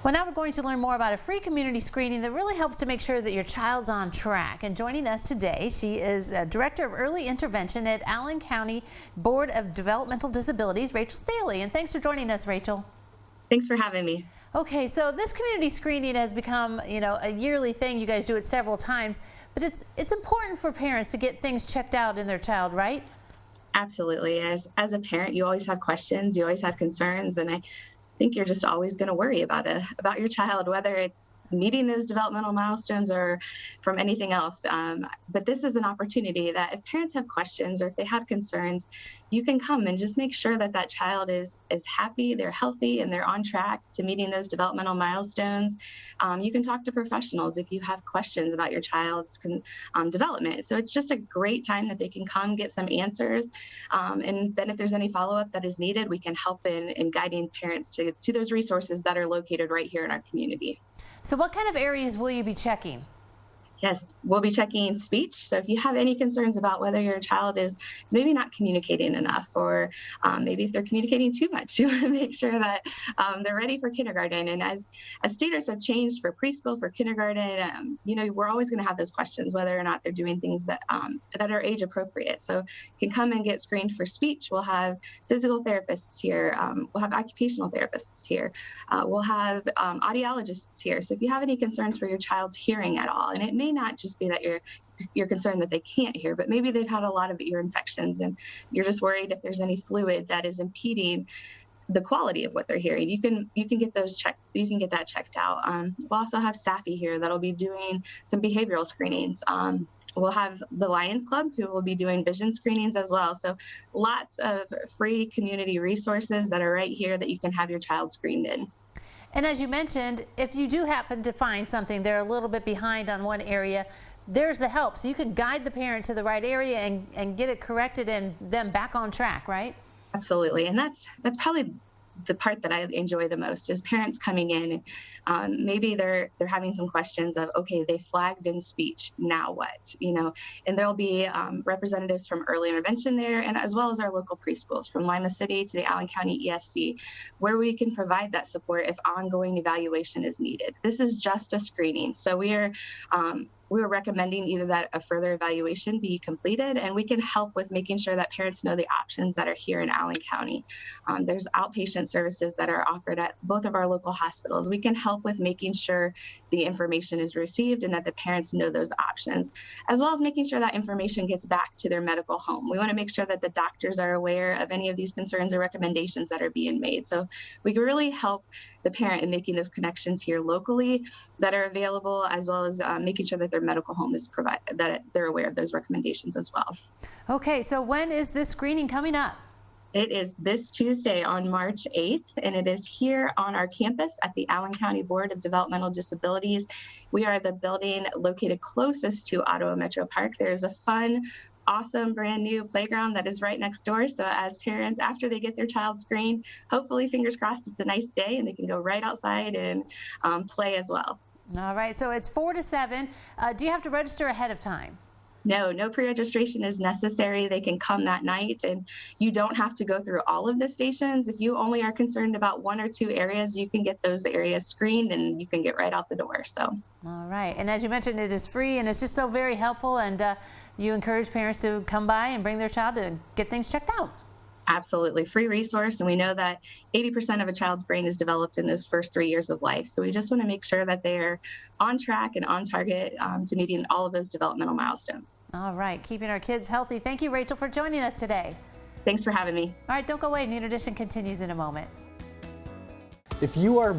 Well, now we're going to learn more about a free community screening that really helps to make sure that your child's on track. And joining us today, she is Director of Early Intervention at Allen County Board of Developmental Disabilities, Rachael Staley. And thanks for joining us, Rachael. Thanks for having me. Okay, so this community screening has become, a yearly thing. You guys do it several times, but it's important for parents to get things checked out in their child, right? Absolutely. As a parent, you always have questions, you always have concerns, and I think you're just always going to worry about your child, whether it's meeting those developmental milestones or from anything else. But this is an opportunity that if parents have questions or if they have concerns, you can come and just make sure that that child is happy, they're healthy, and they're on track to meeting those developmental milestones. You can talk to professionals if you have questions about your child's development. So it's just a great time that they can come get some answers. And then if there's any follow-up that is needed, we can help in guiding parents to those resources that are located right here in our community. So what kind of areas will you be checking? Yes, we'll be checking speech. So if you have any concerns about whether your child is maybe not communicating enough, or maybe if they're communicating too much, you want to make sure that they're ready for kindergarten. And as standards have changed for preschool, for kindergarten, we're always going to have those questions, whether or not they're doing things that are age appropriate. So you can come and get screened for speech. We'll have physical therapists here. We'll have occupational therapists here. We'll have audiologists here. So if you have any concerns for your child's hearing at all, and it may not just be that you're concerned that they can't hear, but maybe they've had a lot of ear infections and you're just worried if there's any fluid that is impeding the quality of what they're hearing. You can get those checked. You can get that checked out. We'll also have Safi here that'll be doing some behavioral screenings. We'll have the Lions Club who will be doing vision screenings as well. So lots of free community resources that are right here that you can have your child screened in. And as you mentioned, if you do happen to find something, they're a little bit behind on one area, there's the help. So you can guide the parent to the right area and get it corrected and them back on track, right? Absolutely. And that's probably the part that I enjoy the most is parents coming in. Maybe they're having some questions of, okay, they flagged in speech, now what? And there'll be representatives from early intervention there, and as well as our local preschools from Lima City to the Allen County ESC, where we can provide that support if ongoing evaluation is needed. This is just a screening. So we're recommending either that a further evaluation be completed, and we can help with making sure that parents know the options that are here in Allen County. There's outpatient services that are offered at both of our local hospitals. We can help with making sure the information is received and that the parents know those options, as well as making sure that information gets back to their medical home. We want to make sure that the doctors are aware of any of these concerns or recommendations that are being made. So we can really help the parent in making those connections here locally that are available, as well as making sure that their medical home is provided, that they're aware of those recommendations as well. Okay, so when is this screening coming up? It is this Tuesday on March 8th, and it is here on our campus at the Allen County Board of Developmental Disabilities. We are the building located closest to Ottawa Metro Park. There's a fun, awesome brand new playground that is right next door. So as parents, after they get their child screened, hopefully, fingers crossed, it's a nice day and they can go right outside and play as well. All right, so it's 4 to 7. Do you have to register ahead of time? No pre-registration is necessary. They can come that night, and you don't have to go through all of the stations. If you only are concerned about one or two areas, you can get those areas screened and you can get right out the door. So. All right, and as you mentioned, it is free and it's just so very helpful, and you encourage parents to come by and bring their child to get things checked out. Absolutely. Free resource. And we know that 80% of a child's brain is developed in those first 3 years of life. So we just want to make sure that they're on track and on target to meeting all of those developmental milestones. All right. Keeping our kids healthy. Thank you, Rachael, for joining us today. Thanks for having me. All right. Don't go away. Noon Edition continues in a moment. If you are